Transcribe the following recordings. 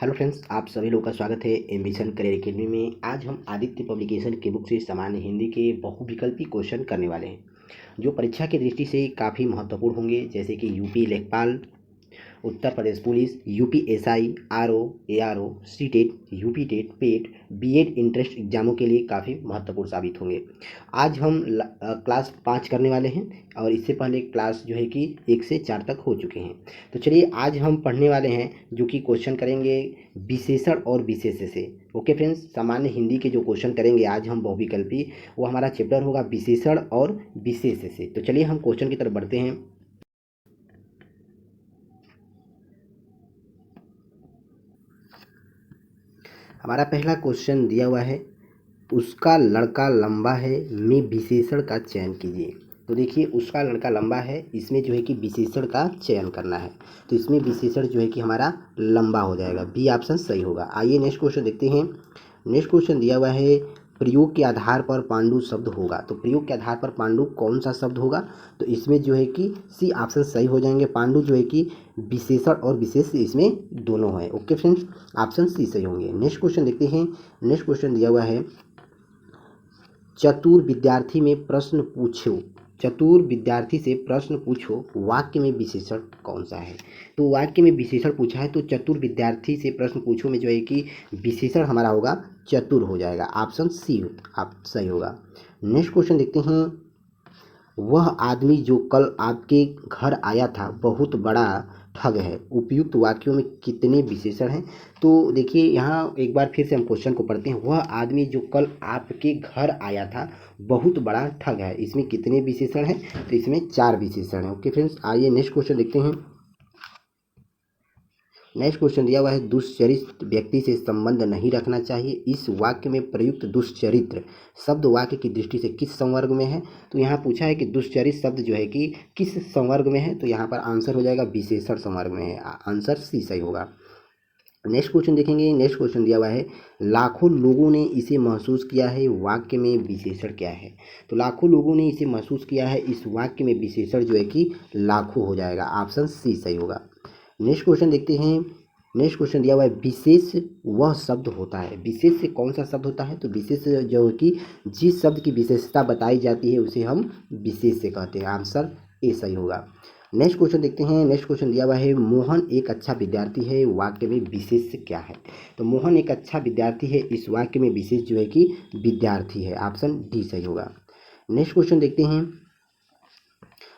Hello friends, आप सभी लोगों का स्वागत है एम्बिशन करियर एकेडमी में। आज हम आदित्य पब्लिकेशन की बुक से सामान्य हिंदी के बहुविकल्पी क्वेश्चन करने वाले हैं, जो परीक्षा की दृष्टि से काफ़ी महत्वपूर्ण होंगे, जैसे कि यूपी लेखपाल, Uttar Pradesh police, UPSI, RO, ARO, CTET, UP TET, PET, BEd entrance एग्जामों के लिए काफ़ी महत्वपूर्ण साबित होंगे। आज हम क्लास 5 करने वाले हैं और इससे पहले क्लास जो है कि 1 से 4 तक हो चुके हैं। तो चलिए आज हम पढ़ने वाले हैं, जो कि क्वेश्चन करेंगे विशेषण और विशेष्य से। ओके फ्रेंड्स, सामान्य हिंदी के जो क्वेश्चन करेंगे आज हम बहुविकल्पी, वो हमारा चैप्टर होगा विशेषण और विशेष्य से। तो चलिए हम क्वेश्चन की तरफ बढ़ते हैं। हमारा पहला क्वेश्चन दिया हुआ है, उसका लड़का लंबा है में विशेषण का चयन कीजिए। तो देखिए, उसका लड़का लंबा है, इसमें जो है कि विशेषण का चयन करना है। तो इसमें विशेषण जो है कि हमारा लंबा हो जाएगा, बी ऑप्शन सही होगा। आइए नेक्स्ट क्वेश्चन देखते हैं। नेक्स्ट क्वेश्चन दिया हुआ है, प्रयोग के आधार पर पांडु शब्द होगा। तो प्रयोग के आधार पर पांडु कौन सा शब्द होगा? तो इसमें जो है कि सी ऑप्शन सही हो जाएंगे। पांडु जो है कि विशेषण और विशेष इसमें दोनों है। ओके फ्रेंड्स, ऑप्शन सी सही होंगे। नेक्स्ट क्वेश्चन देखते हैं। नेक्स्ट क्वेश्चन दिया हुआ है, चतुर विद्यार्थी में प्रश्न पूछो। चतुर विद्यार्थी से प्रश्न पूछो, वाक्य में विशेषण कौन सा है? तो वाक्य में विशेषण पूछा है, तो चतुर विद्यार्थी से प्रश्न पूछो में जो है कि विशेषण हमारा होगा चतुर हो जाएगा। ऑप्शन सी आप सही होगा। नेक्स्ट क्वेश्चन देखते हैं, वह आदमी जो कल आपके घर आया था बहुत बड़ा ठग है। उपयुक्त वाक्यों में कितने विशेषण हैं? तो देखिए, यहाँ एक बार फिर से हम क्वेश्चन को पढ़ते हैं। वह आदमी जो कल आपके घर आया था बहुत बड़ा ठग है, इसमें कितने विशेषण हैं? तो इसमें 4 विशेषण हैं। ओके फ्रेंड्स, आइए नेक्स्ट क्वेश्चन देखते हैं। नेक्स्ट क्वेश्चन दिया हुआ है, दुष्चरित्र व्यक्ति से संबंध नहीं रखना चाहिए। इस वाक्य में प्रयुक्त दुष्चरित्र शब्द वाक्य की दृष्टि से किस संवर्ग में है? तो यहाँ पूछा है कि दुष्चरित्र शब्द जो है कि किस संवर्ग में है, तो यहाँ पर आंसर हो जाएगा विशेषण संवर्ग में है। आंसर सी सही होगा। नेक्स्ट क्वेश्चन देखेंगे। नेक्स्ट क्वेश्चन दिया हुआ है, लाखों लोगों ने इसे महसूस किया है, वाक्य में विशेषण क्या है? तो लाखों लोगों ने इसे महसूस किया है, इस वाक्य में विशेषण जो है कि लाखों हो जाएगा। ऑप्शन सी सही होगा। नेक्स्ट क्वेश्चन देखते हैं। नेक्स्ट क्वेश्चन दिया हुआ है, विशेष वह शब्द होता है। विशेष से कौन सा शब्द होता है? तो विशेष जो है कि जिस शब्द की विशेषता बताई जाती है उसे हम विशेष से कहते हैं। आंसर ए सही होगा। नेक्स्ट क्वेश्चन देखते हैं। नेक्स्ट क्वेश्चन दिया हुआ है, मोहन एक अच्छा विद्यार्थी है, वाक्य में विशेष क्या है? तो मोहन एक अच्छा विद्यार्थी है, इस वाक्य में विशेष जो है कि विद्यार्थी है। ऑप्शन डी सही होगा। नेक्स्ट क्वेश्चन देखते हैं।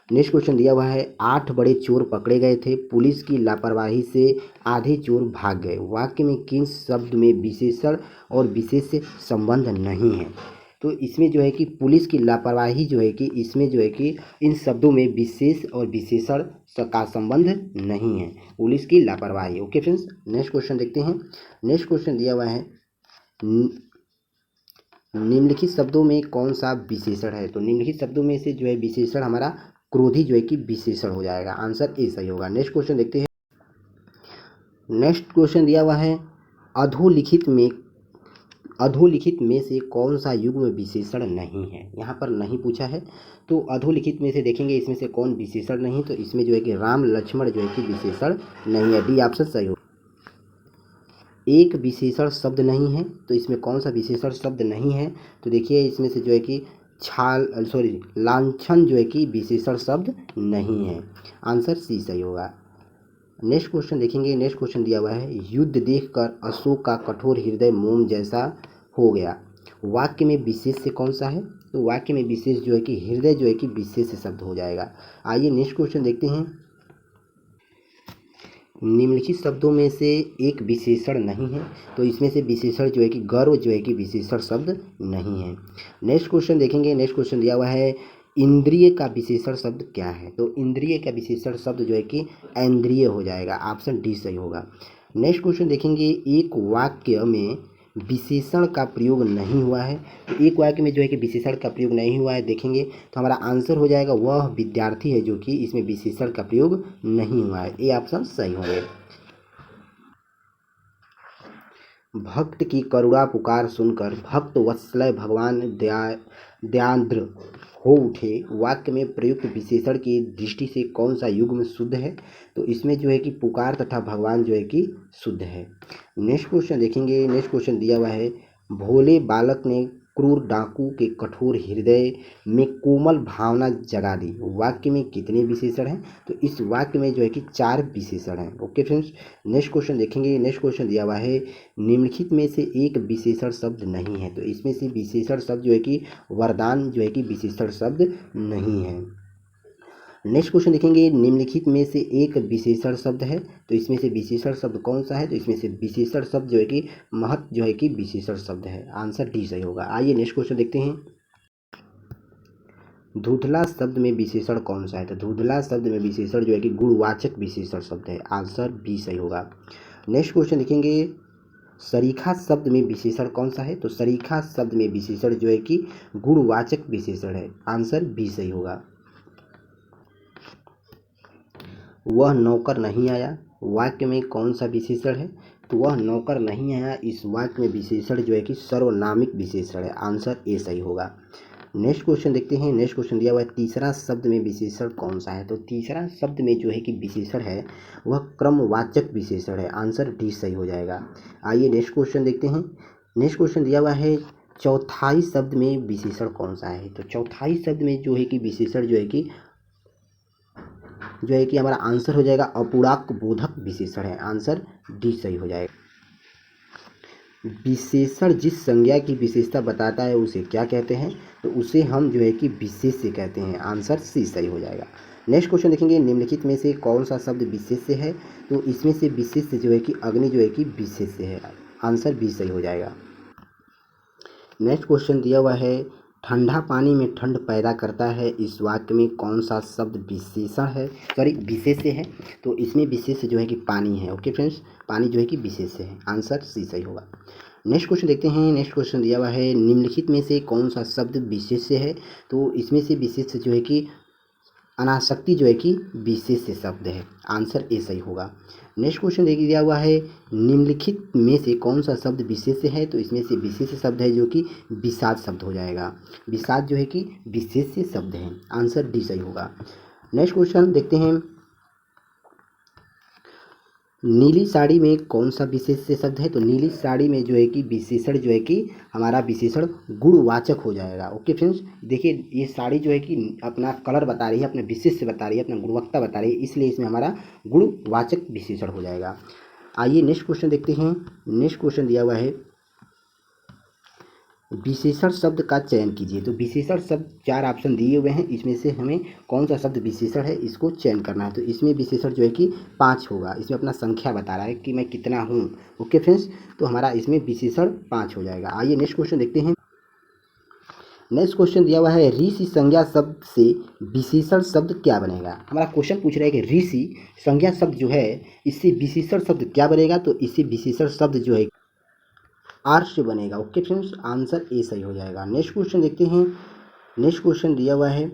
नेक्स्ट क्वेश्चन दिया हुआ है, 8 बड़े चोर पकड़े गए थे, पुलिस की लापरवाही से आधे चोर भाग गए, वाक्य में किन शब्द में विशेषण और विशेष संबंध नहीं है? तो इसमें जो है कि पुलिस की लापरवाही जो है कि इसमें जो है कि इन शब्दों में विशेष और विशेषण का संबंध नहीं है, पुलिस की लापरवाही। ओके फ्रेंड्स, नेक्स्ट क्वेश्चन देखते हैं। नेक्स्ट क्वेश्चन दिया हुआ है, निम्नलिखित शब्दों में कौन सा विशेषण है? तो निम्नलिखित शब्दों में से जो है विशेषण हमारा क्रोधी जो है कि विशेषण हो जाएगा। आंसर ए सही होगा। नेक्स्ट क्वेश्चन देखते हैं। नेक्स्ट क्वेश्चन दिया हुआ है, अधोलिखित में से कौन सा युग्म विशेषण नहीं है? यहाँ पर नहीं पूछा है, तो अधोलिखित में से देखेंगे इसमें से कौन विशेषण नहीं, तो इसमें जो है कि राम लक्ष्मण जो है कि विशेषण नहीं है। डी ऑप्शन सही होगा। एक विशेषण शब्द नहीं है, तो इसमें कौन सा विशेषण शब्द नहीं है? तो देखिए, इसमें से जो है कि लांछन जो है कि विशेषण शब्द नहीं है। आंसर सी सही होगा। नेक्स्ट क्वेश्चन देखेंगे। नेक्स्ट क्वेश्चन दिया हुआ है, युद्ध देखकर अशोक का कठोर हृदय मोम जैसा हो गया, वाक्य में विशेष से कौन सा है? तो वाक्य में विशेष जो है कि हृदय जो है कि विशेष शब्द हो जाएगा। आइए नेक्स्ट क्वेश्चन देखते हैं। निम्नलिखित शब्दों में से एक विशेषण नहीं है, तो इसमें से विशेषण जो है कि गर्व जो है कि विशेषण शब्द नहीं है। नेक्स्ट क्वेश्चन देखेंगे। नेक्स्ट क्वेश्चन दिया हुआ है, इंद्रिय का विशेषण शब्द क्या है? तो इंद्रिय का विशेषण शब्द जो है कि इंद्रिय हो जाएगा। ऑप्शन डी सही होगा। नेक्स्ट क्वेश्चन देखेंगे, एक वाक्य में विशेषण का प्रयोग नहीं हुआ है, तो एक वाक्य में जो है कि विशेषण का प्रयोग नहीं हुआ है, देखेंगे तो हमारा आंसर हो जाएगा वह विद्यार्थी है, जो कि इसमें विशेषण का प्रयोग नहीं हुआ है। ए ऑप्शन सही होंगे। भक्त की करुणा पुकार सुनकर भक्त वत्सलय भगवान दयाद्र हो उठे, वाक्य में प्रयुक्त विशेषण की दृष्टि से कौन सा युग्म शुद्ध है? तो इसमें जो है कि पुकार तथा भगवान जो है कि शुद्ध है। नेक्स्ट क्वेश्चन देखेंगे, नेक्स्ट क्वेश्चन दिया हुआ है, भोले बालक ने क्रूर डाकू के कठोर हृदय में कोमल भावना जगा दी। वाक्य में कितने विशेषण हैं? तो इस वाक्य में जो है कि 4 विशेषण हैं। ओके फ्रेंड्स, नेक्स्ट क्वेश्चन देखेंगे, नेक्स्ट क्वेश्चन दिया हुआ है, निम्नलिखित में से एक विशेषण शब्द नहीं है। तो इसमें से विशेषण शब्द जो है कि वरदान जो है कि विशेषण शब्द नहीं है। नेक्स्ट क्वेश्चन देखेंगे, निम्नलिखित में से एक विशेषण शब्द है। तो इसमें से विशेषण शब्द कौन सा है? तो इसमें से विशेषण शब्द जो है कि महत जो है कि विशेषण शब्द है। आंसर डी सही होगा। आइए नेक्स्ट क्वेश्चन देखते हैं, धुंधला शब्द में विशेषण कौन सा है? तो धुंधला शब्द में विशेषण जो है कि गुणवाचक विशेषण शब्द है। आंसर बी सही होगा। नेक्स्ट क्वेश्चन देखेंगे, सरीखा शब्द में विशेषण कौन सा है? तो सरीखा शब्द में विशेषण जो है कि गुणवाचक विशेषण है। आंसर बी सही होगा। वह नौकर नहीं आया, वाक्य में कौन सा विशेषण है? तो वह नौकर नहीं आया, इस वाक्य में विशेषण जो है कि सर्वनामिक विशेषण है। आंसर ए सही होगा। नेक्स्ट क्वेश्चन देखते हैं, नेक्स्ट क्वेश्चन दिया हुआ है, तीसरा शब्द में विशेषण कौन सा है? तो तीसरा शब्द में जो है कि विशेषण है वह क्रमवाचक विशेषण है। आंसर डी सही हो जाएगा। आइए नेक्स्ट क्वेश्चन देखते हैं, नेक्स्ट क्वेश्चन दिया हुआ है, चौथाई शब्द में विशेषण कौन सा है? तो चौथाई शब्द में जो है कि विशेषण जो है कि हमारा आंसर हो जाएगा अपूर्णांक बोधक विशेषण है। आंसर डी सही हो जाएगा। विशेषण जिस संज्ञा की विशेषता बताता है उसे क्या कहते हैं? तो उसे हम जो है कि विशेष्य कहते हैं। आंसर सी सही हो जाएगा। नेक्स्ट क्वेश्चन देखेंगे, निम्नलिखित में से कौन सा शब्द विशेष्य है? तो इसमें से विशेष्य जो है कि अग्नि जो है कि विशेष्य है। आंसर बी सही हो जाएगा। नेक्स्ट क्वेश्चन दिया हुआ है, ठंडा पानी में ठंड पैदा करता है, इस वाक्य में कौन सा शब्द विशेषण है, सॉरी विशेष्य है? तो इसमें विशेष्य जो है कि पानी है। ओके फ्रेंड्स, पानी जो है कि विशेष्य है। आंसर सी सही होगा। नेक्स्ट क्वेश्चन देखते हैं, नेक्स्ट क्वेश्चन दिया हुआ है, निम्नलिखित में से कौन सा शब्द विशेष्य है? तो इसमें से विशेष्य जो है कि अनासक्ति जो है कि विशेष्य शब्द है। आंसर ए सही होगा। नेक्स्ट क्वेश्चन देखिए दिया हुआ है, निम्नलिखित में से कौन सा शब्द विशेष्य है? तो इसमें से विशेष्य शब्द है जो कि विषाद शब्द हो जाएगा। विषाद जो है कि विशेष्य शब्द है। आंसर डी सही होगा। नेक्स्ट क्वेश्चन देखते हैं, नीली साड़ी में कौन सा विशेष्य शब्द है? तो नीली साड़ी में जो है कि विशेषण जो है कि हमारा विशेषण गुणवाचक हो जाएगा। ओके फ्रेंड्स, देखिए ये साड़ी जो है कि अपना कलर बता रही है, अपने विशेष्य बता रही है, अपना गुणवत्ता बता रही है, इसलिए इसमें हमारा गुणवाचक विशेषण हो जाएगा। आइए नेक्स्ट क्वेश्चन देखते हैं, नेक्स्ट क्वेश्चन दिया हुआ है, विशेषण शब्द का चयन कीजिए। तो विशेषण शब्द 4 ऑप्शन दिए हुए हैं, इसमें से हमें कौन सा शब्द विशेषण है इसको चयन करना है। तो इसमें विशेषण जो है कि 5 होगा, इसमें अपना संख्या बता रहा है कि मैं कितना हूँ। ओके फ्रेंड्स, तो हमारा इसमें विशेषण 5 हो जाएगा। आइए नेक्स्ट क्वेश्चन देखते हैं, नेक्स्ट क्वेश्चन दिया हुआ है, ऋषि संज्ञा शब्द से विशेषण शब्द क्या बनेगा? हमारा क्वेश्चन पूछ रहा है कि ऋषि संज्ञा शब्द जो है इससे विशेषण शब्द क्या बनेगा? तो इससे विशेषण शब्द जो है आर्ष बनेगा। ओके फ्रेंड्स, आंसर ए सही हो जाएगा। नेक्स्ट क्वेश्चन देखते हैं, नेक्स्ट क्वेश्चन दिया हुआ है,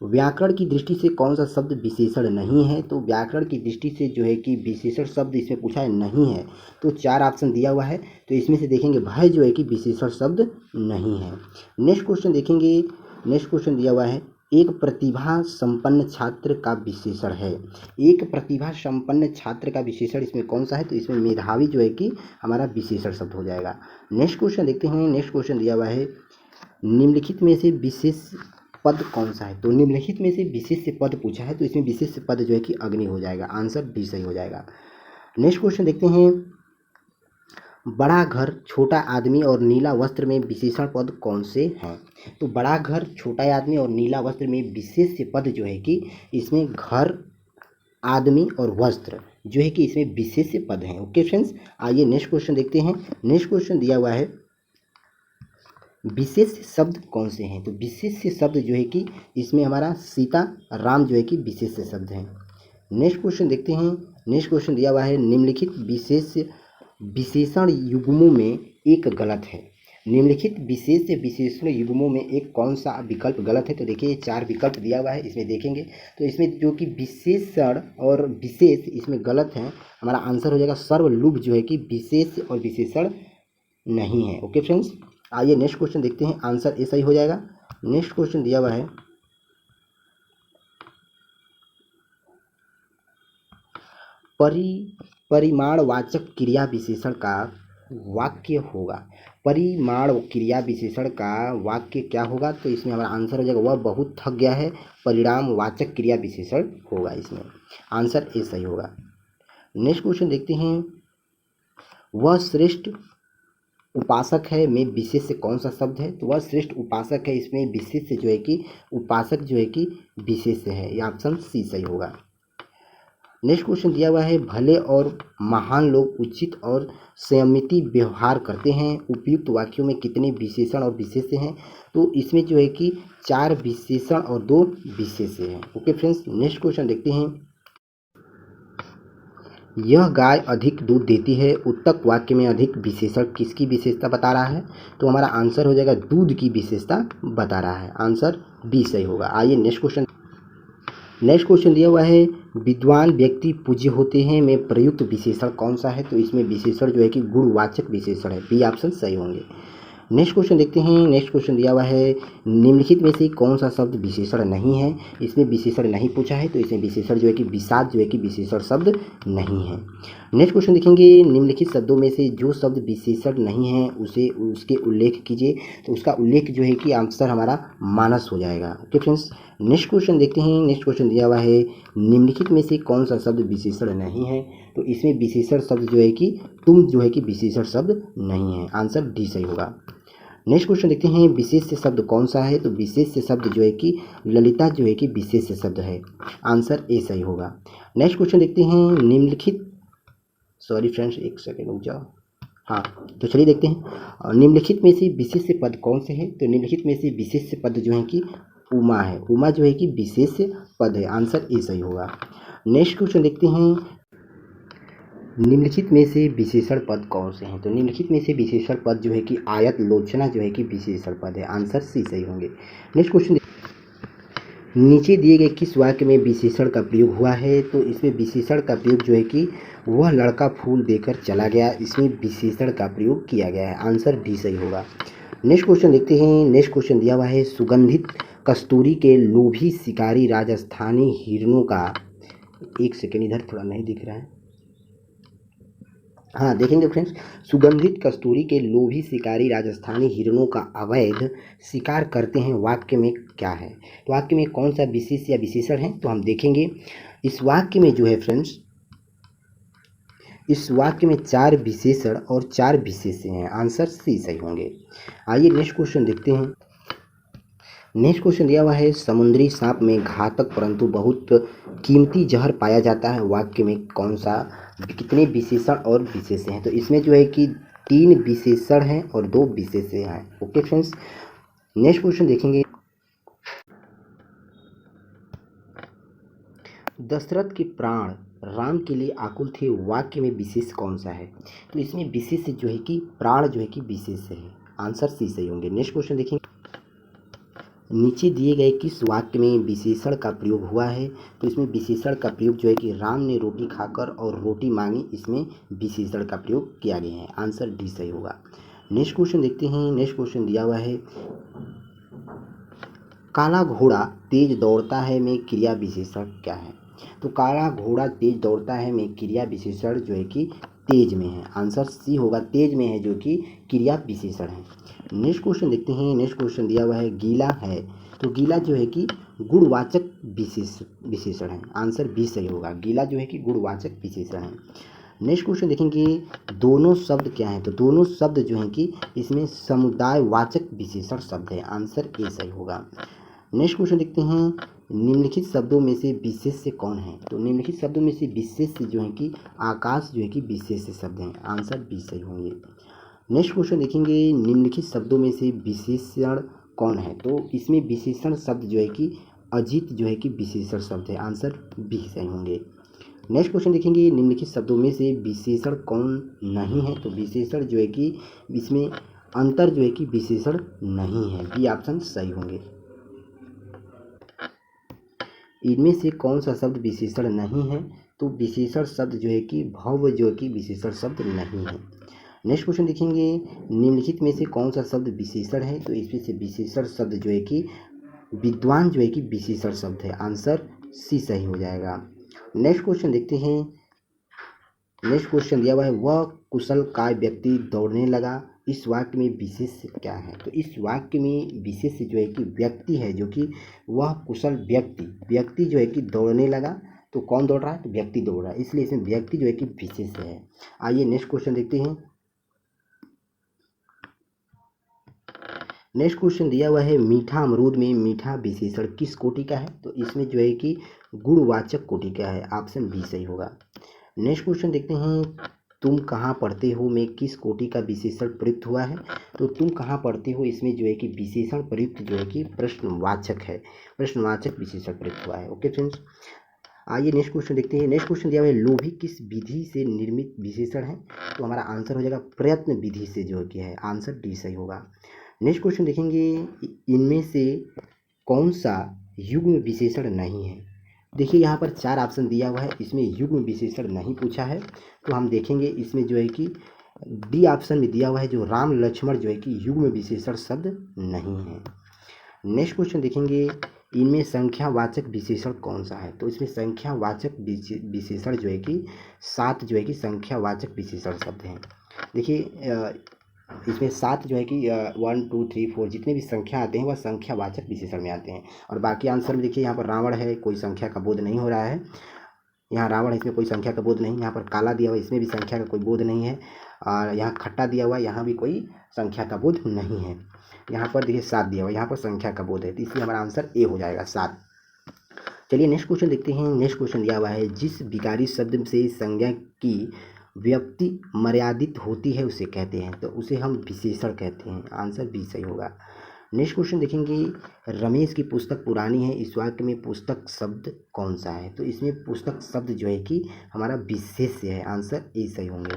व्याकरण की दृष्टि से कौन सा शब्द विशेषण नहीं है? तो व्याकरण की दृष्टि से जो है कि विशेषण शब्द इसमें पूछा है नहीं है, तो 4 ऑप्शन दिया हुआ है, तो इसमें से देखेंगे भय जो है कि विशेषण शब्द नहीं है। नेक्स्ट क्वेश्चन देखेंगे, नेक्स्ट क्वेश्चन दिया हुआ है, एक प्रतिभा संपन्न छात्र का विशेषण है। एक प्रतिभा संपन्न छात्र का विशेषण इसमें कौन सा है? तो इसमें मेधावी जो है कि हमारा विशेषण शब्द हो जाएगा। नेक्स्ट क्वेश्चन देखते हैं, नेक्स्ट क्वेश्चन दिया हुआ है, निम्नलिखित में से विशेष पद कौन सा है? तो निम्नलिखित में से विशेष पद पूछा है, तो इसमें विशेष पद जो है कि अग्नि हो जाएगा। आंसर डी सही हो जाएगा। नेक्स्ट क्वेश्चन देखते हैं, बड़ा घर, छोटा आदमी और नीला वस्त्र में विशेषण पद कौन से हैं? तो बड़ा घर, छोटा आदमी और नीला वस्त्र में विशेष पद जो है कि इसमें घर, आदमी और वस्त्र जो है कि इसमें विशेष पद हैं। ओके फ्रेंड्स, आइए नेक्स्ट क्वेश्चन देखते हैं। नेक्स्ट क्वेश्चन दिया हुआ है, विशेष शब्द कौन से हैं? तो विशेष शब्द जो है कि इसमें हमारा सीता, राम जो है कि विशेष शब्द हैं। नेक्स्ट क्वेश्चन देखते हैं, नेक्स्ट क्वेश्चन दिया हुआ है, निम्नलिखित विशेषण युग्मों में एक गलत है। निम्नलिखित विशेष विशेषण युग्मों में एक कौन सा विकल्प गलत है? तो देखिए 4 विकल्प दिया हुआ है, इसमें देखेंगे तो इसमें जो कि विशेषण और विशेष इसमें गलत है, हमारा आंसर हो जाएगा सर्वलुभ जो है कि विशेष और विशेषण नहीं है। ओके फ्रेंड्स, आइए नेक्स्ट क्वेश्चन देखते हैं, आंसर ए सही हो जाएगा। नेक्स्ट क्वेश्चन दिया हुआ है, परिमाणवाचक क्रिया विशेषण का वाक्य होगा। परिमाण क्रिया विशेषण का वाक्य क्या होगा? तो इसमें हमारा आंसर हो जाएगा वह बहुत थक गया है, परिणामवाचक क्रिया विशेषण होगा। इसमें आंसर ए सही होगा। नेक्स्ट क्वेश्चन देखते हैं, वह श्रेष्ठ उपासक है में विशेष से कौन सा शब्द है? तो वह श्रेष्ठ उपासक है, इसमें विशेष से जो है कि उपासक जो है कि विशेष है, ये ऑप्शन सी सही होगा। नेक्स्ट क्वेश्चन दिया हुआ है, भले और महान लोग उचित और संयमित व्यवहार करते हैं, उपयुक्त वाक्यों में कितने विशेषण और विशेष्य हैं? तो इसमें जो है कि 4 विशेषण और 2 विशेष्य हैं। ओके फ्रेंड्स, नेक्स्ट क्वेश्चन देखते हैं, यह गाय अधिक दूध देती है, उत्तक वाक्य में अधिक विशेषण किसकी विशेषता बता रहा है? तो हमारा आंसर हो जाएगा दूध की विशेषता बता रहा है, आंसर बी सही होगा। आइए नेक्स्ट क्वेश्चन दिया हुआ है, विद्वान व्यक्ति पूज्य होते हैं में प्रयुक्त विशेषण कौन सा है? तो इसमें विशेषण जो है कि गुणवाचक विशेषण है, बी ऑप्शन सही होंगे। नेक्स्ट क्वेश्चन देखते हैं, नेक्स्ट क्वेश्चन दिया हुआ है, निम्नलिखित में से कौन सा शब्द विशेषण नहीं है? इसमें विशेषण नहीं पूछा है, तो इसमें विशेषण जो है कि विषाद जो है कि विशेषण शब्द नहीं है। नेक्स्ट क्वेश्चन देखेंगे, निम्नलिखित शब्दों में से जो शब्द विशेषण नहीं है उसे उसके उल्लेख कीजिए। तो उसका उल्लेख जो है कि आंसर हमारा मानस हो जाएगा। ओके फ्रेंड्स, नेक्स्ट क्वेश्चन देखते हैं, नेक्स्ट क्वेश्चन दिया हुआ है, निम्नलिखित में से कौन सा शब्द विशेषण नहीं है? तो इसमें विशेषण शब्द जो है कि तुम जो है कि विशेषण शब्द नहीं है, आंसर डी सही होगा। नेक्स्ट क्वेश्चन देखते हैं, विशेष्य शब्द कौन सा है? तो विशेष्य शब्द जो है कि ललिता जो है कि विशेष्य शब्द है, आंसर ए सही होगा। नेक्स्ट क्वेश्चन देखते हैं, निम्नलिखित, सॉरी फ्रेंड्स एक सेकेंड रुक जाओ, हाँ तो चलिए देखते हैं, निम्नलिखित में से विशेष्य पद कौन से हैं? तो निम्नलिखित में से विशेष्य पद जो है कि उमा है, उमा जो है कि विशेष्य पद है, आंसर ए सही होगा। नेक्स्ट क्वेश्चन देखते हैं, निम्नलिखित में से विशेषण पद कौन से हैं? तो निम्नलिखित में से विशेषण पद जो है कि आयत लोचना जो है कि विशेषण पद है, आंसर सी सही होंगे। नेक्स्ट क्वेश्चन, नीचे दिए गए किस वाक्य में विशेषण का प्रयोग हुआ है? तो इसमें विशेषण का प्रयोग जो है कि वह लड़का फूल देकर चला गया, इसमें विशेषण का प्रयोग किया गया है, आंसर डी सही होगा। नेक्स्ट क्वेश्चन देखते हैं, नेक्स्ट क्वेश्चन दिया हुआ है, सुगंधित कस्तूरी के लोभी शिकारी राजस्थानी हिरणों का, एक सेकेंड इधर थोड़ा नहीं दिख रहा है, हाँ देखेंगे फ्रेंड्स, सुगंधित कस्तूरी के लोभी शिकारी राजस्थानी हिरणों का अवैध शिकार करते हैं, वाक्य में क्या है? तो वाक्य में कौन सा विशेष या विशेषण है? तो हम देखेंगे इस वाक्य में जो है फ्रेंड्स, इस वाक्य में 4 विशेषण और 4 विशेष्य हैं, आंसर सी सही होंगे। आइए नेक्स्ट क्वेश्चन देखते हैं। नेक्स्ट क्वेश्चन दिया हुआ है, समुद्री सांप में घातक परंतु बहुत कीमती जहर पाया जाता है, वाक्य में कौन सा, कितने विशेषण और विशेष्य हैं? तो इसमें जो है कि 3 विशेषण हैं और 2 विशेष्य हैं। ओके फ्रेंड्स, नेक्स्ट क्वेश्चन देखेंगे, दशरथ के प्राण राम के लिए आकुल थे, वाक्य में विशेष कौन सा है? तो इसमें विशेष जो है कि प्राण जो है कि विशेष है, आंसर सी सही होंगे। नेक्स्ट क्वेश्चन देखेंगे, नीचे दिए गए किस वाक्य में विशेषण का प्रयोग हुआ है? तो इसमें विशेषण का प्रयोग जो है कि राम ने रोटी खाकर और रोटी मांगी, इसमें विशेषण का प्रयोग किया गया है, आंसर डी सही होगा। नेक्स्ट क्वेश्चन देखते हैं, नेक्स्ट क्वेश्चन दिया हुआ है, काला घोड़ा तेज दौड़ता है में क्रिया विशेषण क्या है? तो काला घोड़ा तेज दौड़ता है में क्रिया विशेषण जो है कि तेज में है, आंसर सी होगा, तेज में है जो कि क्रिया विशेषण है। नेक्स्ट क्वेश्चन देखते हैं, नेक्स्ट क्वेश्चन दिया हुआ है, गीला है, तो गीला जो है कि गुणवाचक विशेषण है, आंसर बी सही होगा, गीला जो है कि गुणवाचक विशेषण है। नेक्स्ट क्वेश्चन देखेंगे, दोनों शब्द क्या हैं? तो दोनों शब्द जो हैं कि इसमें समुदायवाचक विशेषण शब्द है, आंसर ए सही होगा। नेक्स्ट क्वेश्चन देखते हैं, निम्नलिखित शब्दों में से विशेष्य कौन है? तो निम्नलिखित शब्दों में से विशेष्य जो है कि आकाश जो है कि विशेष्य शब्द हैं, आंसर बी सही होंगे। नेक्स्ट क्वेश्चन देखेंगे, निम्नलिखित शब्दों में से विशेषण कौन है? तो इसमें विशेषण शब्द जो है कि अजित जो है कि विशेषण शब्द है, आंसर बी सही होंगे। नेक्स्ट क्वेश्चन देखेंगे, निम्नलिखित शब्दों में से विशेषण कौन नहीं है? तो विशेषण जो है कि इसमें अंतर जो है कि विशेषण नहीं है, बी ऑप्शन सही होंगे। इनमें से कौन सा शब्द विशेषण नहीं है? तो विशेषण शब्द जो है कि भव्य जो है कि विशेषण शब्द नहीं है। नेक्स्ट क्वेश्चन देखेंगे, निम्नलिखित में से कौन सा शब्द विशेषण है? तो इसमें से विशेषण शब्द जो है कि विद्वान जो है कि विशेषण शब्द है, आंसर सी सही हो जाएगा। नेक्स्ट क्वेश्चन देखते हैं, नेक्स्ट क्वेश्चन दिया हुआ है, वह कुशल काय व्यक्ति दौड़ने लगा, इस वाक्य में विशेष क्या है? तो इस वाक्य में विशेष जो है कि व्यक्ति है, जो कि वह कुशल व्यक्ति जो है कि दौड़ने लगा। तो कौन दौड़ रहा है? तो व्यक्ति दौड़ रहा है, इसलिए इसमें व्यक्ति जो है कि विशेष है। आइए नेक्स्ट क्वेश्चन देखते हैं। नेक्स्ट क्वेश्चन दिया हुआ है, मीठा अमरूद में मीठा विशेषण किस कोटि का है? तो इसमें जो है कि गुणवाचक कोटि का है, ऑप्शन बी सही होगा। नेक्स्ट क्वेश्चन देखते हैं, तुम कहाँ पढ़ते हो में किस कोटि का विशेषण प्रयुक्त हुआ है? तो तुम कहाँ पढ़ते हो, इसमें जो है कि विशेषण प्रयुक्त जो है कि प्रश्नवाचक है, प्रश्नवाचक विशेषण प्रयुक्त हुआ है। ओके फ्रेंड्स, आइए नेक्स्ट क्वेश्चन देखते हैं। नेक्स्ट क्वेश्चन दिया हुआ है, लोभी किस विधि से निर्मित विशेषण है? तो हमारा आंसर हो जाएगा प्रयत्न विधि से, जो कि है आंसर डी सही होगा। नेक्स्ट क्वेश्चन देखेंगे, इनमें से कौन सा युग्म विशेषण नहीं है? देखिए यहाँ पर 4 ऑप्शन दिया हुआ है, इसमें युग्म विशेषण नहीं पूछा है, तो हम देखेंगे इसमें जो है कि डी ऑप्शन में दिया हुआ है, जो राम लक्ष्मण जो है कि युग्म विशेषण शब्द नहीं है। नेक्स्ट क्वेश्चन देखेंगे, इनमें संख्यावाचक विशेषण कौन सा है? तो इसमें संख्यावाचक विशेषण जो है कि 7 जो है कि संख्यावाचक विशेषण शब्द हैं। देखिए इसमें 7 जो है कि 1 2 3 4 जितने भी संख्या आते हैं वह संख्यावाचक विशेषण में आते हैं। और बाकी आंसर में देखिए, यहाँ पर रावण है, कोई संख्या का बोध नहीं हो रहा है। यहाँ रावण है, इसमें कोई संख्या का बोध नहीं। यहाँ पर काला दिया हुआ है, इसमें भी संख्या का कोई बोध नहीं है। और यहाँ खट्टा दिया हुआ है, यहाँ भी कोई संख्या का बोध नहीं है। यहाँ पर देखिए 7 दिया हुआ है, यहाँ पर संख्या का बोध है, तो इसलिए हमारा आंसर ए हो जाएगा 7। चलिए नेक्स्ट क्वेश्चन देखते हैं। नेक्स्ट क्वेश्चन दिया हुआ है, जिस विकारी शब्द से संज्ञा की व्याप्ति मर्यादित होती है उसे कहते हैं, तो उसे हम विशेषण कहते हैं, आंसर बी सही होगा। नेक्स्ट क्वेश्चन देखेंगे, रमेश की पुस्तक पुरानी है, इस वाक्य में पुस्तक शब्द कौन सा है? तो इसमें पुस्तक शब्द जो है कि हमारा विशेष्य है, आंसर ए सही होंगे।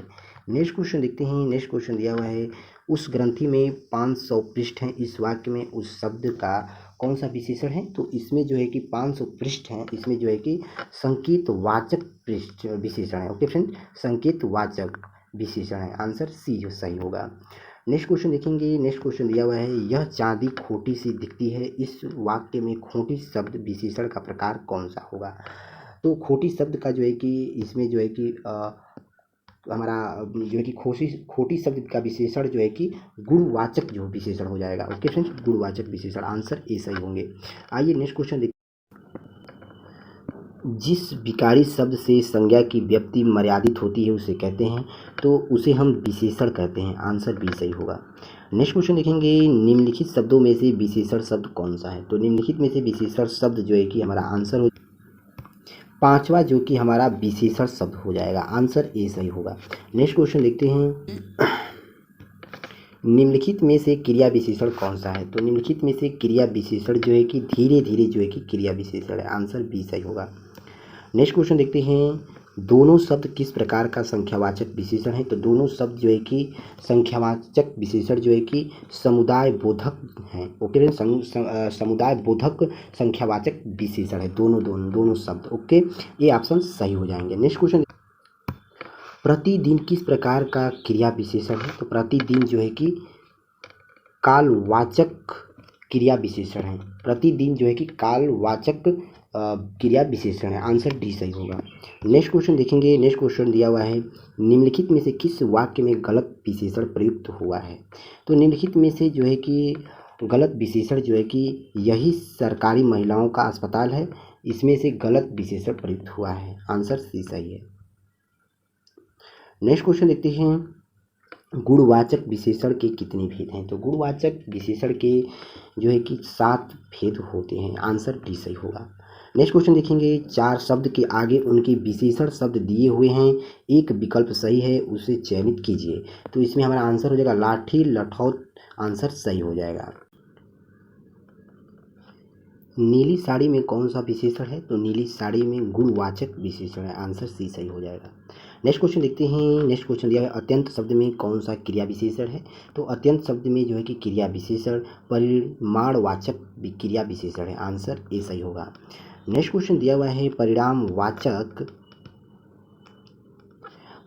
नेक्स्ट क्वेश्चन देखते हैं। नेक्स्ट क्वेश्चन दिया हुआ है, उस ग्रंथि में 500 पृष्ठ हैं, इस वाक्य में उस शब्द का कौन सा विशेषण है? तो इसमें जो है कि 500 पृष्ठ हैं, इसमें जो है कि संकेतवाचक पृष्ठ विशेषण है। ओके फ्रेंड, संकेतवाचक विशेषण है, आंसर सी जो सही होगा। नेक्स्ट क्वेश्चन देखेंगे। नेक्स्ट क्वेश्चन दिया हुआ है, यह चांदी खोटी सी दिखती है, इस वाक्य में खोटी शब्द विशेषण का प्रकार कौन सा होगा? तो खोटी शब्द का जो है कि इसमें जो है कि हमारा जो है कि खोटी शब्द का विशेषण जो है कि गुणवाचक जो विशेषण हो जाएगा। ओके फ्रेंड्स, गुणवाचक विशेषण, आंसर ए सही होंगे। आइए नेक्स्ट क्वेश्चन देखिए, जिस विकारी शब्द से संज्ञा की व्याप्ति मर्यादित होती है उसे कहते हैं, तो उसे हम विशेषण कहते हैं, आंसर बी सही होगा। नेक्स्ट क्वेश्चन देखेंगे, निम्नलिखित शब्दों में से विशेषण शब्द कौन सा है? तो निम्नलिखित में से विशेषण शब्द जो है कि हमारा आंसर हो 5वां जो कि हमारा विशेषण शब्द हो जाएगा, आंसर ए सही होगा। नेक्स्ट क्वेश्चन देखते हैं, निम्नलिखित में से क्रिया विशेषण कौन सा है? तो निम्नलिखित में से क्रिया विशेषण जो है कि धीरे धीरे जो है कि क्रिया विशेषण है, आंसर बी सही होगा। नेक्स्ट क्वेश्चन देखते हैं, दोनों शब्द किस प्रकार का संख्यावाचक विशेषण है? तो दोनों शब्द जो है कि संख्यावाचक विशेषण जो है कि समुदाय बोधक हैं। ओके, समुदाय बोधक संख्यावाचक विशेषण है, दोनों शब्द। ओके, ये ऑप्शन सही हो जाएंगे। नेक्स्ट क्वेश्चन, प्रतिदिन किस प्रकार का क्रिया विशेषण है? तो प्रतिदिन जो है कि कालवाचक क्रिया विशेषण है, प्रतिदिन जो है कि कालवाचक क्रिया विशेषण है, आंसर डी सही होगा। नेक्स्ट क्वेश्चन देखेंगे। नेक्स्ट क्वेश्चन दिया हुआ है, निम्नलिखित में से किस वाक्य में गलत विशेषण प्रयुक्त हुआ है? तो निम्नलिखित में से जो है कि गलत विशेषण जो है कि यही सरकारी महिलाओं का अस्पताल है, इसमें से गलत विशेषण प्रयुक्त हुआ है, आंसर सी सही है। नेक्स्ट क्वेश्चन देखते हैं, गुणवाचक विशेषण के कितने भेद हैं? तो गुणवाचक विशेषण के जो है कि 7 भेद होते हैं, आंसर डी सही होगा। नेक्स्ट क्वेश्चन देखेंगे, 4 शब्द के आगे उनके विशेषण शब्द दिए हुए हैं, एक विकल्प सही है, उसे चयनित कीजिए। तो इसमें हमारा आंसर हो जाएगा लाठी लठौत, आंसर सही हो जाएगा। नीली साड़ी में कौन सा विशेषण है? तो नीली साड़ी में गुणवाचक विशेषण है, आंसर सी सही हो जाएगा। नेक्स्ट क्वेश्चन देखते हैं। नेक्स्ट क्वेश्चन दिया है, अत्यंत शब्द में कौन सा क्रिया विशेषण है? तो अत्यंत शब्द में जो है कि क्रिया विशेषण परिमाणवाचक क्रिया विशेषण है, आंसर ए सही होगा। नेक्स्ट क्वेश्चन दिया हुआ है,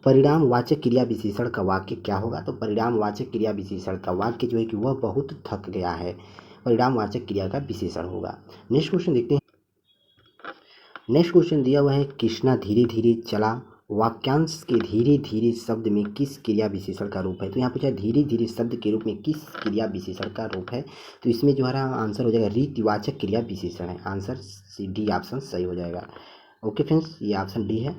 परिणामवाचक क्रिया विशेषण का वाक्य क्या होगा? तो परिणामवाचक क्रिया विशेषण का वाक्य जो है कि वह बहुत थक गया है, परिणामवाचक क्रिया का विशेषण होगा। नेक्स्ट क्वेश्चन देखते हैं। नेक्स्ट क्वेश्चन दिया हुआ है, कृष्णा धीरे धीरे चला वाक्यांश के धीरे धीरे शब्द में किस क्रिया विशेषण का रूप है। तो यहाँ पूछा धीरे धीरे शब्द के रूप में किस क्रिया विशेषण का रूप है। तो इसमें जो हमारा आंसर हो जाएगा रीतिवाचक क्रिया विशेषण है। आंसर डी ऑप्शन सही हो जाएगा। ओके फ्रेंड्स, ये ऑप्शन डी है,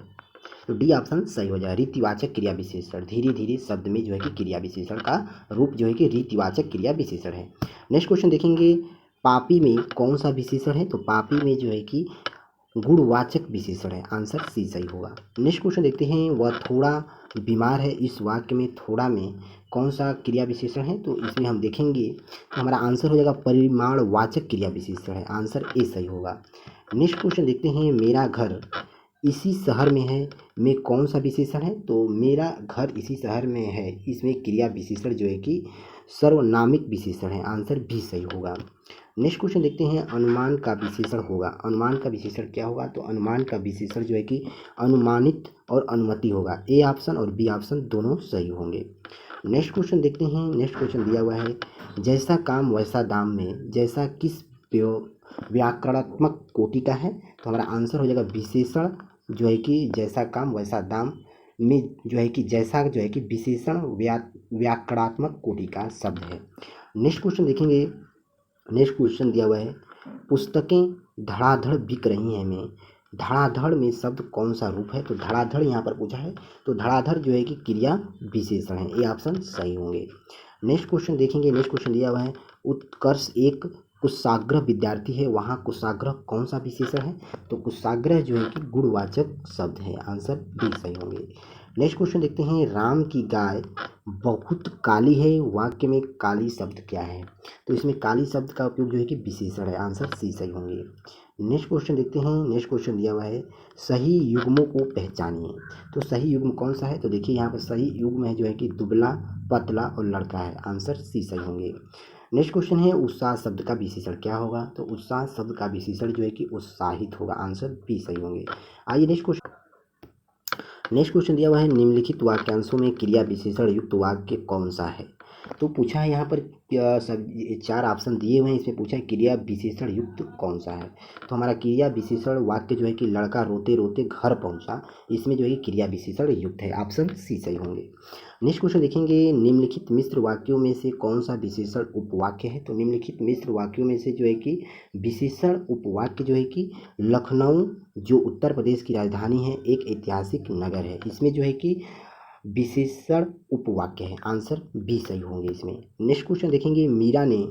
तो डी ऑप्शन सही हो जाएगा। रीतिवाचक क्रिया विशेषण, धीरे धीरे शब्द में जो है कि क्रिया विशेषण का रूप जो है कि रीतिवाचक क्रिया विशेषण है। नेक्स्ट क्वेश्चन देखेंगे, पापी में कौन सा विशेषण है। तो पापी में जो है कि गुणवाचक विशेषण है। आंसर सी सही होगा। नेक्स्ट क्वेश्चन देखते हैं, वह थोड़ा बीमार है। इस वाक्य में थोड़ा में कौन सा क्रिया विशेषण है। तो इसमें हम देखेंगे तो हमारा आंसर हो जाएगा परिमाणवाचक क्रिया विशेषण है। आंसर ए सही होगा। नेक्स्ट क्वेश्चन देखते हैं, मेरा घर इसी शहर में है में कौन सा विशेषण है। तो मेरा घर इसी शहर में है, इसमें क्रिया विशेषण जो है कि सर्वनामिक विशेषण है। आंसर भी सही होगा। नेक्स्ट क्वेश्चन देखते हैं, अनुमान का विशेषण होगा। अनुमान का विशेषण क्या होगा। तो अनुमान का विशेषण जो है कि अनुमानित और अनुमति होगा। ए ऑप्शन और बी ऑप्शन दोनों सही होंगे। नेक्स्ट क्वेश्चन देखते हैं, नेक्स्ट क्वेश्चन दिया हुआ है, जैसा काम वैसा दाम में जैसा किस व्याकरणात्मक कोटि का है। तो हमारा आंसर हो जाएगा विशेषण जो है कि जैसा काम वैसा दाम में जो है कि जैसा जो है कि विशेषण व्याकरणात्मक कोटि का शब्द है। नेक्स्ट क्वेश्चन देखेंगे, नेक्स्ट क्वेश्चन दिया हुआ है, पुस्तकें धड़ाधड़ बिक रही हैं में धड़ाधड़ में शब्द कौन सा रूप है। तो धड़ाधड़ यहाँ पर पूछा है, तो धड़ाधड़ जो है कि क्रिया विशेषण है। ये ऑप्शन सही होंगे। नेक्स्ट क्वेश्चन देखेंगे, नेक्स्ट क्वेश्चन दिया हुआ है, उत्कर्ष एक कुशाग्र विद्यार्थी है, वहाँ कुशाग्र कौन सा विशेषण है। तो कुशाग्र जो है कि गुणवाचक शब्द है। आंसर डी सही होंगे। नेक्स्ट क्वेश्चन देखते हैं, राम की गाय बहुत काली है, वाक्य में काली शब्द क्या है। तो इसमें काली शब्द का उपयोग जो है कि विशेषण है। आंसर सी सही होंगे। नेक्स्ट क्वेश्चन देखते हैं, नेक्स्ट क्वेश्चन दिया हुआ है, सही युग्मों को पहचानिए। तो सही युग्म कौन सा है। तो देखिए यहाँ पर सही युग्म है जो है कि दुबला, पतला और लड़का है। आंसर सी सही होंगे। नेक्स्ट क्वेश्चन है, उत्साह शब्द का विशेषण क्या होगा। तो उत्साह शब्द का विशेषण जो है कि उत्साहित होगा। आंसर बी सही होंगे। आइए नेक्स्ट क्वेश्चन, नेक्स्ट क्वेश्चन दिया हुआ है, निम्नलिखित वाक्यांशों में क्रिया विशेषण युक्त वाक्य कौन सा है। तो पूछा है यहाँ पर सब 4 ऑप्शन दिए हुए हैं, इसमें पूछा है क्रिया विशेषण युक्त कौन सा है। तो हमारा क्रिया विशेषण वाक्य जो है कि लड़का रोते रोते घर पहुँचा, इसमें जो है क्रिया विशेषण युक्त है। ऑप्शन सी सही होंगे। नेक्स्ट क्वेश्चन देखेंगे, निम्नलिखित मिश्र वाक्यों में से कौन सा विशेषण उपवाक्य है। तो निम्नलिखित मिश्र वाक्यों में से जो है कि विशेषण उपवाक्य जो है कि लखनऊ जो उत्तर प्रदेश की राजधानी है एक ऐतिहासिक नगर है, इसमें जो है कि विशेषण उपवाक्य है। आंसर बी सही होंगे इसमें। नेक्स्ट क्वेश्चन देखेंगे, मीरा ने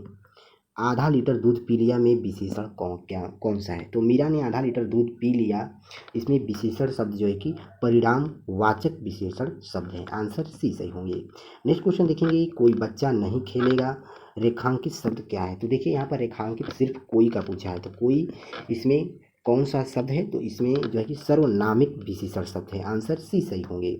आधा लीटर दूध पी लिया में विशेषण कौन सा है। तो मीरा ने आधा लीटर दूध पी लिया, इसमें विशेषण शब्द जो है कि परिणामवाचक विशेषण शब्द है। आंसर सी सही होंगे। नेक्स्ट क्वेश्चन देखेंगे, कोई बच्चा नहीं खेलेगा, रेखांकित शब्द क्या है। तो देखिए यहाँ पर रेखांकित सिर्फ कोई का पूछा है, तो कोई इसमें कौन सा शब्द है। तो इसमें जो है कि सर्वनामिक विशेषण शब्द है। आंसर सी सही होंगे।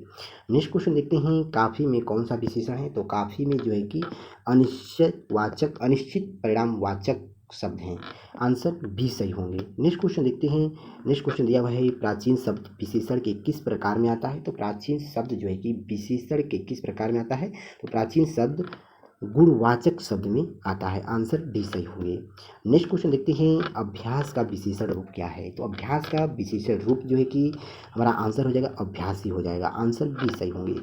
नेक्स्ट क्वेश्चन देखते हैं, काफ़ी में कौन सा विशेषण है। तो काफ़ी में जो है कि अनिश्चितवाचक अनिश्चित परिणामवाचक शब्द हैं। आंसर बी सही होंगे। नेक्स्ट क्वेश्चन देखते हैं, नेक्स्ट क्वेश्चन दिया हुआ है, प्राचीन शब्द विशेषण के किस प्रकार में आता है। तो प्राचीन शब्द जो है कि विशेषण के किस प्रकार में आता है। तो प्राचीन शब्द गुणवाचक शब्द में आता है। आंसर डी सही होंगे। नेक्स्ट क्वेश्चन देखते हैं, अभ्यास का विशेषण रूप क्या है। तो अभ्यास का विशेषण रूप जो है कि हमारा आंसर हो जाएगा अभ्यासी हो जाएगा। आंसर बी सही होंगे।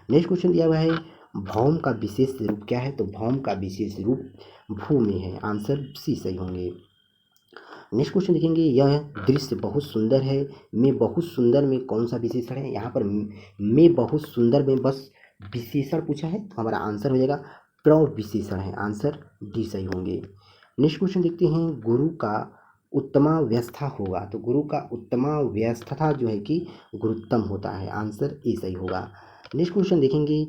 नेक्स्ट क्वेश्चन दिया हुआ है, भौम का विशेष रूप क्या है। तो भौम का विशेष रूप भूमि है। आंसर सी सही होंगे। नेक्स्ट क्वेश्चन देखेंगे, यह दृश्य बहुत सुंदर है में बहुत सुंदर में कौन सा विशेषण है। यहाँ पर में बहुत सुंदर में बस विशेषण पूछा है, तो हमारा आंसर हो जाएगा प्रविशेषण है। आंसर डी सही होंगे। नेक्स्ट क्वेश्चन देखते हैं, गुरु का उत्तमा व्यवस्था होगा। तो गुरु का उत्तमा व्यवस्था जो है कि गुरुत्तम होता है। आंसर ए सही होगा। नेक्स्ट क्वेश्चन देखेंगे,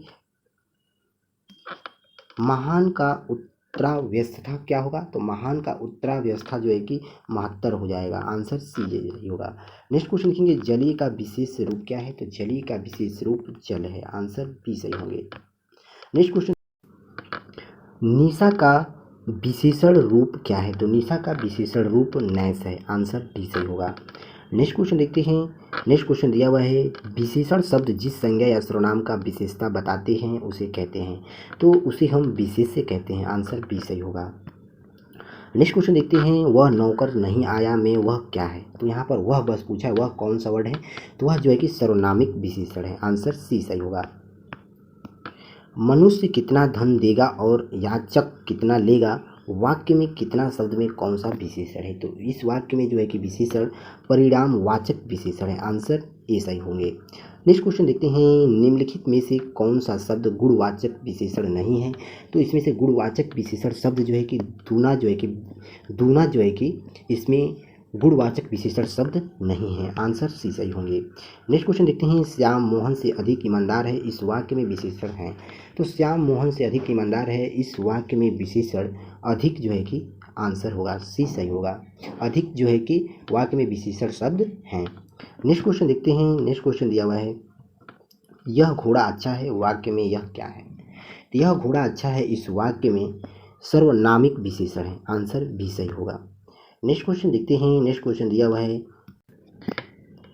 महान का उत्तराव्यवस्था क्या होगा। तो महान का उत्तराव्यवस्था जो है कि महत्तर हो जाएगा। आंसर सी सही होगा। नेक्स्ट क्वेश्चन देखेंगे, जलीय का विशेष रूप क्या है। तो जलीय का विशेष रूप जल है। आंसर बी सही होंगे। नेक्स्ट क्वेश्चन, निशा का विशेषण रूप क्या है। तो निशा का विशेषण रूप नैश है। आंसर डी सही होगा। नेक्स्ट क्वेश्चन देखते हैं, नेक्स्ट क्वेश्चन दिया हुआ है, विशेषण शब्द जिस संज्ञा या सर्वनाम का विशेषता बताते हैं उसे कहते हैं। तो उसे हम विशेष्य कहते हैं। आंसर बी सही होगा। नेक्स्ट क्वेश्चन देखते हैं, वह नौकर नहीं आया में वह क्या है। तो यहाँ पर वह बस पूछा है, वह कौन सा वर्ड है, तो वह जो है कि सर्वनामिक विशेषण है। आंसर सी सही होगा। मनुष्य कितना धन देगा और याचक कितना लेगा, वाक्य में कितना शब्द में कौन सा विशेषण है। तो इस वाक्य में जो है कि विशेषण परिणामवाचक विशेषण है। आंसर ए सही होंगे। नेक्स्ट क्वेश्चन देखते हैं, निम्नलिखित में से कौन सा शब्द गुणवाचक विशेषण नहीं है। तो इसमें से गुणवाचक विशेषण शब्द जो है कि दूना जो है कि इसमें गुणवाचक विशेषण शब्द नहीं है। आंसर सी सही होंगे। नेक्स्ट क्वेश्चन देखते हैं, श्याम मोहन से अधिक ईमानदार है, इस वाक्य में विशेषण है। तो श्याम मोहन से अधिक ईमानदार है, इस वाक्य में विशेषण अधिक जो है कि आंसर होगा, सी सही होगा। अधिक जो है कि वाक्य में विशेषण शब्द हैं। नेक्स्ट क्वेश्चन देखते हैं, नेक्स्ट क्वेश्चन दिया हुआ है, यह घोड़ा अच्छा है, वाक्य में यह क्या है। तो यह घोड़ा अच्छा है, इस वाक्य में सर्वनामिक विशेषण है। आंसर बी सही होगा। नेक्स्ट क्वेश्चन देखते हैं, नेक्स्ट क्वेश्चन दिया हुआ है,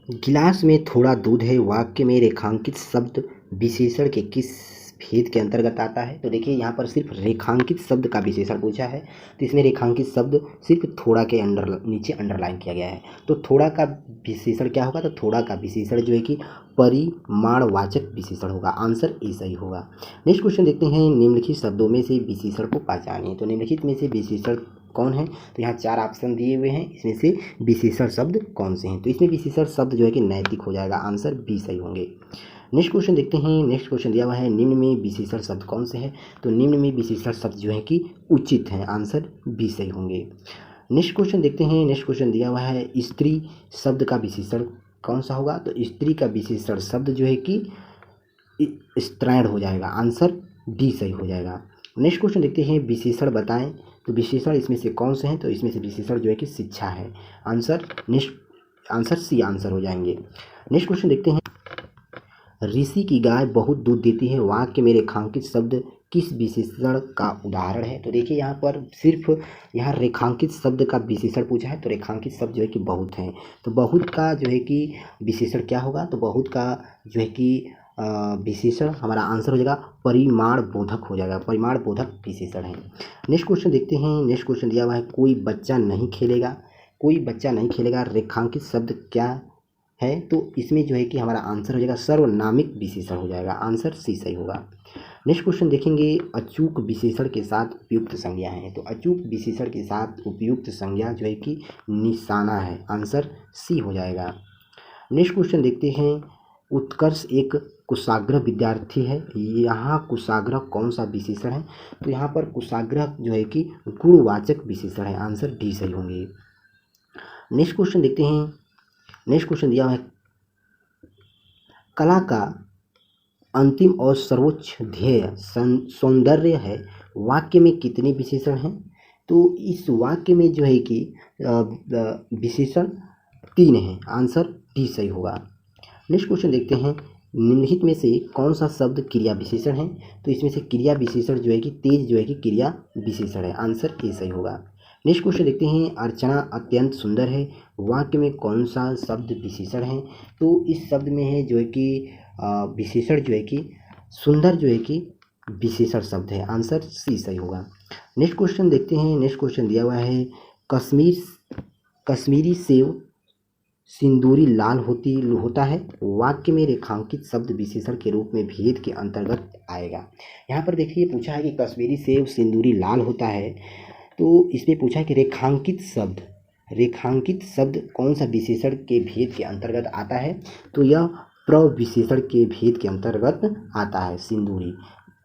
गिलास में थोड़ा दूध है, वाक्य में रेखांकित शब्द विशेषण के किस भेद के अंतर्गत आता है। तो देखिए यहाँ पर सिर्फ रेखांकित शब्द का विशेषण पूछा है, तो इसमें रेखांकित शब्द सिर्फ थोड़ा के नीचे अंडरलाइन किया गया है। तो थोड़ा का विशेषण क्या होगा, तो थोड़ा का विशेषण जो है कि परिमाणवाचक विशेषण होगा। आंसर ए सही होगा। नेक्स्ट क्वेश्चन देखते हैं, निम्नलिखित शब्दों में से विशेषण को पहचानिए। तो निम्नलिखित में से विशेषण कौन है, तो यहाँ 4 ऑप्शन दिए हुए हैं, इसमें से विशेषण शब्द कौन से हैं। तो इसमें विशेषण शब्द जो है कि नैतिक हो जाएगा। आंसर बी सही होंगे। नेक्स्ट क्वेश्चन देखते हैं, नेक्स्ट क्वेश्चन दिया हुआ है, निम्न में विशेषण शब्द कौन से हैं। तो निम्न में विशेषण शब्द जो है कि उचित हैं। आंसर बी सही होंगे। नेक्स्ट क्वेश्चन देखते हैं, नेक्स्ट क्वेश्चन दिया हुआ है, स्त्री शब्द का विशेषण कौन सा होगा। तो स्त्री का विशेषण शब्द जो है कि स्त्रैण हो जाएगा। आंसर डी सही हो जाएगा। नेक्स्ट क्वेश्चन देखते हैं, विशेषण बताएं। तो विशेषण इसमें से कौन से हैं, तो इसमें से विशेषण जो है कि शिक्षा है। आंसर सी आंसर हो जाएंगे। नेक्स्ट क्वेश्चन देखते हैं, ऋषि की गाय बहुत दूध देती है, वाक्य में रेखांकित शब्द किस विशेषण का उदाहरण है। तो देखिए यहाँ पर सिर्फ यहाँ रेखांकित शब्द का विशेषण पूछा है, तो रेखांकित शब्द जो है कि बहुत हैं। तो बहुत का जो है कि विशेषण क्या होगा, तो बहुत का जो है कि विशेषण हमारा आंसर हो जाएगा परिमाण बोधक हो जाएगा। परिमाण बोधक विशेषण है। नेक्स्ट क्वेश्चन देखते हैं, नेक्स्ट क्वेश्चन दिया हुआ है, कोई बच्चा नहीं खेलेगा। कोई बच्चा नहीं खेलेगा, रेखांकित शब्द क्या है। तो इसमें जो है कि हमारा आंसर हो जाएगा सर्वनामिक विशेषण हो जाएगा। आंसर सी सही होगा। नेक्स्ट क्वेश्चन देखेंगे, अचूक विशेषण के साथ उपयुक्त संज्ञा है। तो अचूक विशेषण के साथ उपयुक्त संज्ञा जो है कि निशाना है। आंसर सी हो जाएगा। नेक्स्ट क्वेश्चन देखते हैं, उत्कर्ष एक कुशाग्र विद्यार्थी है, यहाँ कुशाग्र कौन सा विशेषण है। तो यहाँ पर कुशाग्र जो है कि गुणवाचक विशेषण है। आंसर डी सही होंगे। नेक्स्ट क्वेश्चन देखते हैं, नेक्स्ट क्वेश्चन दिया है, कला का अंतिम और सर्वोच्च ध्येय सौंदर्य है, वाक्य में कितने विशेषण हैं। तो इस वाक्य में जो है कि विशेषण 3 हैं। आंसर डी सही होगा। नेक्स्ट क्वेश्चन देखते हैं, निम्नलिखित में से कौन सा शब्द क्रिया विशेषण है। तो इसमें से क्रिया विशेषण जो है कि तेज जो है कि क्रिया विशेषण है। आंसर ए सही होगा। नेक्स्ट क्वेश्चन देखते हैं, अर्चना अत्यंत सुंदर है, वाक्य में कौन सा शब्द विशेषण है। तो इस शब्द में है जो है कि विशेषण जो है कि सुंदर जो है कि विशेषण शब्द है। आंसर सी सही होगा। नेक्स्ट क्वेश्चन देखते हैं, नेक्स्ट क्वेश्चन दिया हुआ है, कश्मीरी सेव सिंदूरी लाल होता है, वाक्य में रेखांकित शब्द विशेषण के रूप में भेद के अंतर्गत आएगा। यहाँ पर देखिए पूछा है कि कश्मीरी सेव सिंदूरी लाल होता है, तो इसमें पूछा है कि रेखांकित शब्द कौन सा विशेषण के भेद के अंतर्गत आता है। तो यह प्रविशेषण के भेद के अंतर्गत आता है, सिंदूरी।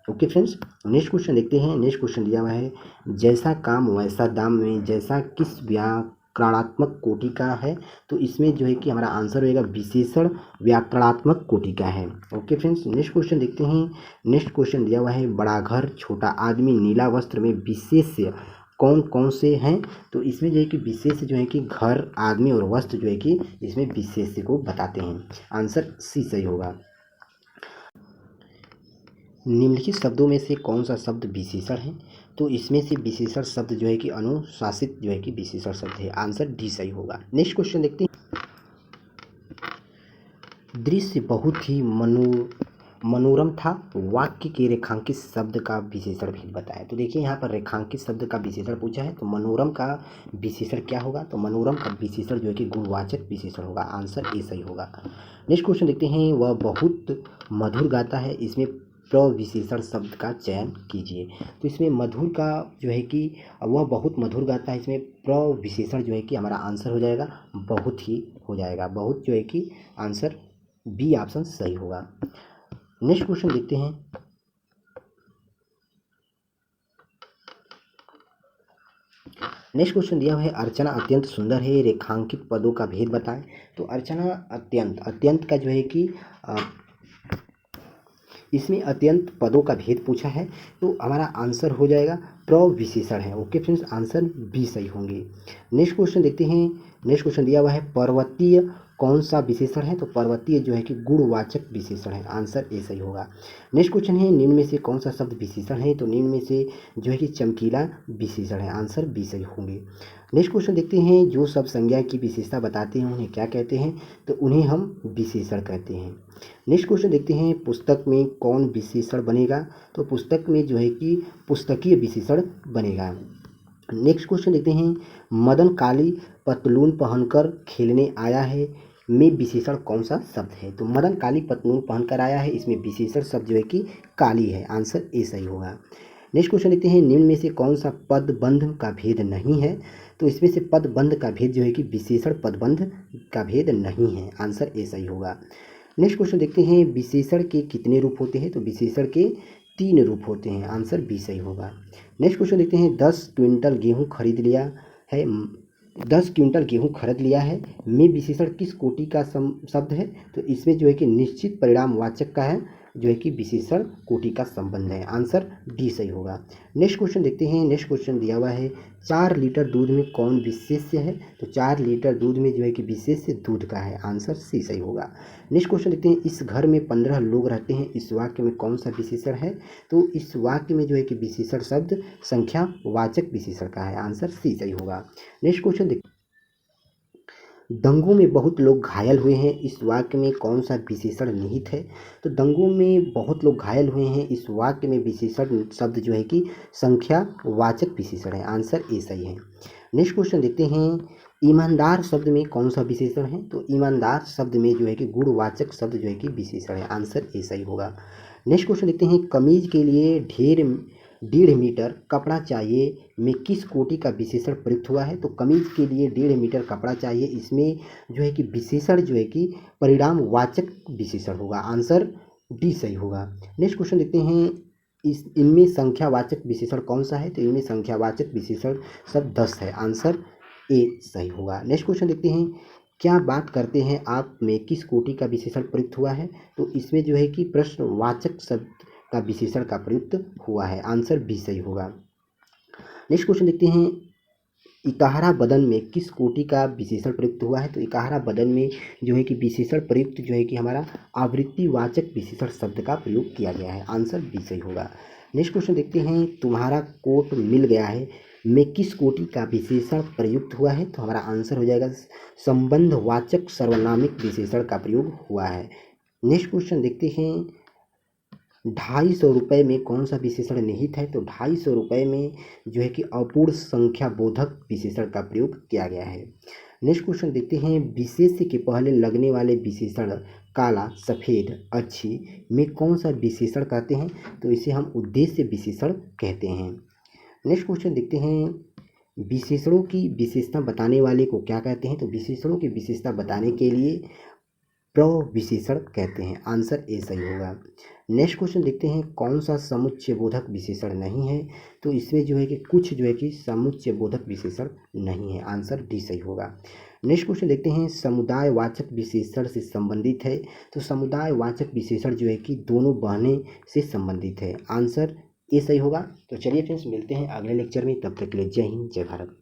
ओके फ्रेंड्स, नेक्स्ट क्वेश्चन देखते हैं। नेक्स्ट क्वेश्चन दिया हुआ है, जैसा काम वैसा दाम में जैसा किस व्याकरणात्मक कोटि का है। तो इसमें जो है कि हमारा आंसर होएगा विशेषण व्याकरणात्मक कोटि का है। ओके फ्रेंड्स, नेक्स्ट क्वेश्चन देखते हैं। नेक्स्ट क्वेश्चन दिया हुआ है, बड़ा घर छोटा आदमी नीला वस्त्र में विशेष्य कौन कौन से हैं। तो इसमें जो है कि विशेष जो है कि घर आदमी और वस्त्र जो है कि इसमें विशेष्य को बताते हैं। आंसर सी सही होगा। निम्नलिखित शब्दों में से कौन सा शब्द विशेषण है। तो इसमें से विशेषण शब्द जो है कि अनुशासित जो है कि विशेषण शब्द है। आंसर डी सही होगा। नेक्स्ट क्वेश्चन देखते हैं, दृश्य बहुत ही मनोरम था, वाक्य के रेखांकित शब्द का विशेषण भेद बताएं। तो देखिए यहाँ पर रेखांकित शब्द का विशेषण पूछा है, तो मनोरम का विशेषण क्या होगा? तो मनोरम का विशेषण जो है कि गुणवाचक विशेषण होगा। आंसर ए सही होगा। नेक्स्ट क्वेश्चन देखते हैं, वह बहुत मधुर गाता है, इसमें प्रविशेषण शब्द का चयन कीजिए। तो इसमें मधुर का जो है कि वह बहुत मधुर गाता है, इसमें प्रविशेषण जो है कि हमारा आंसर हो जाएगा बहुत ही हो जाएगा। बहुत जो है कि आंसर बी ऑप्शन सही होगा। नेक्स्ट क्वेश्चन देखते हैं, नेक्स्ट क्वेश्चन दिया हुआ है, अर्चना अत्यंत सुंदर है, रेखांकित पदों का भेद बताएं। तो अर्चना अत्यंत, अत्यंत का जो है कि इसमें अत्यंत पदों का भेद पूछा है, तो हमारा आंसर हो जाएगा प्रविशेषण है। ओके फ्रेंड्स, आंसर बी सही होंगे। नेक्स्ट क्वेश्चन देखते हैं, नेक्स्ट क्वेश्चन दिया हुआ है, पर्वतीय कौन सा विशेषण है? तो पर्वतीय जो है कि गुणवाचक विशेषण है। आंसर ए सही होगा। नेक्स्ट क्वेश्चन है, निम्न में से कौन सा शब्द विशेषण है? तो निम्न में से जो है कि चमकीला विशेषण है। आंसर बी सही होंगे। नेक्स्ट क्वेश्चन देखते हैं, जो सब संज्ञा की विशेषता बताते हैं उन्हें क्या कहते हैं? तो उन्हें हम विशेषण कहते हैं। नेक्स्ट क्वेश्चन देखते हैं, पुस्तक में कौन विशेषण बनेगा? तो पुस्तक में जो है कि पुस्तकीय विशेषण बनेगा। नेक्स्ट क्वेश्चन देखते हैं, मदन काली पतलून पहनकर खेलने आया है, में विशेषण कौन सा शब्द है? तो मदन काली पतलून पहनकर आया है, इसमें विशेषण शब्द जो है कि काली है। आंसर ए सही होगा। नेक्स्ट क्वेश्चन देखते हैं, निम्न में से कौन सा पदबंध का भेद नहीं है? तो इसमें से पदबंध का भेद जो है कि विशेषण पदबंध का भेद नहीं है। आंसर ए सही होगा। नेक्स्ट क्वेश्चन देखते हैं, विशेषण के कितने रूप होते हैं? तो विशेषण के 3 रूप होते हैं। आंसर बी सही होगा। नेक्स्ट क्वेश्चन देखते हैं, 10 क्विंटल गेहूँ खरीद लिया है, 10 क्विंटल गेहूँ खरीद लिया है, में विशेषण किस कोटि का शब्द है? तो इसमें जो है कि निश्चित परिणाम वाचक का है, जो है कि विशेषण कोटि का संबंध है। आंसर डी सही होगा। नेक्स्ट क्वेश्चन देखते हैं, नेक्स्ट क्वेश्चन दिया हुआ है, 4 लीटर दूध में कौन विशेष्य है? तो 4 लीटर दूध में जो है कि विशेष्य दूध का है। आंसर सी सही होगा। नेक्स्ट क्वेश्चन देखते हैं, इस घर में 15 लोग रहते हैं, इस वाक्य में कौन सा विशेषण है? तो इस वाक्य में जो है कि विशेषण शब्द संख्या वाचक विशेषण का है। आंसर सी सही होगा। नेक्स्ट क्वेश्चन देखते हैं, दंगों में बहुत लोग घायल हुए हैं, इस वाक्य में कौन सा विशेषण निहित है? तो दंगों में बहुत लोग घायल हुए हैं, इस वाक्य में विशेषण शब्द जो है कि संख्या वाचक विशेषण है। आंसर ए सही है। नेक्स्ट क्वेश्चन देखते हैं, ईमानदार शब्द में कौन सा विशेषण है? तो ईमानदार शब्द में जो है कि गुणवाचक शब्द जो है कि विशेषण है। आंसर ए सही होगा। नेक्स्ट क्वेश्चन देखते हैं, कमीज के लिए 1.5 मीटर कपड़ा चाहिए, में किस कोटि का विशेषण प्रयुक्त हुआ है? तो कमीज के लिए 1.5 मीटर कपड़ा चाहिए, इसमें जो है कि विशेषण जो है कि परिणाम वाचक विशेषण होगा। आंसर डी सही होगा। नेक्स्ट क्वेश्चन देखते हैं, इनमें संख्यावाचक विशेषण कौन सा है? तो इनमें संख्यावाचक विशेषण शब्द 10 है। आंसर ए सही होगा। नेक्स्ट क्वेश्चन देखते हैं, क्या बात करते हैं आप में किस कोटि का विशेषण प्रयुक्त हुआ है? तो इसमें जो है कि प्रश्नवाचक शब्द का विशेषण का प्रयुक्त हुआ है। आंसर बी सही होगा। नेक्स्ट क्वेश्चन देखते हैं, इकाहरा बदन में किस कोटि का विशेषण प्रयुक्त हुआ है? तो इकाहरा बदन में जो है कि विशेषण प्रयुक्त जो है कि हमारा आवृत्तिवाचक विशेषण शब्द का प्रयोग किया गया है। आंसर बी सही होगा। नेक्स्ट क्वेश्चन देखते हैं, तुम्हारा कोट मिल गया है, में किस कोटि का विशेषण प्रयुक्त हुआ है? तो हमारा आंसर हो जाएगा संबंधवाचक सर्वनामिक विशेषण का प्रयोग हुआ है। नेक्स्ट क्वेश्चन देखते हैं, 250 रुपये में कौन सा विशेषण निहित है? तो 250 रुपये में जो है कि अपूर्ण संख्या बोधक विशेषण का प्रयोग किया गया है। नेक्स्ट क्वेश्चन देखते हैं, विशेष्य के पहले लगने वाले विशेषण काला, सफ़ेद, अच्छी में कौन सा विशेषण कहते हैं? तो इसे हम उद्देश्य विशेषण कहते हैं। नेक्स्ट क्वेश्चन देखते हैं, विशेषणों की विशेषता बताने वाले को क्या कहते हैं? तो विशेषणों की विशेषता बताने के लिए प्रविशेषण कहते हैं। आंसर ए सही होगा। नेक्स्ट क्वेश्चन देखते हैं, कौन सा समुच्चय बोधक विशेषण नहीं है? तो इसमें जो है कि कुछ जो है कि समुच्चय बोधक विशेषण नहीं है। आंसर डी सही होगा। नेक्स्ट क्वेश्चन देखते हैं, समुदायवाचक विशेषण से संबंधित है? तो समुदायवाचक विशेषण जो है कि दोनों बहने से संबंधित है। आंसर ए सही होगा। तो चलिए फ्रेंड्स, मिलते हैं अगले लेक्चर में, तब तक के लिए जय हिंद, जय भारत।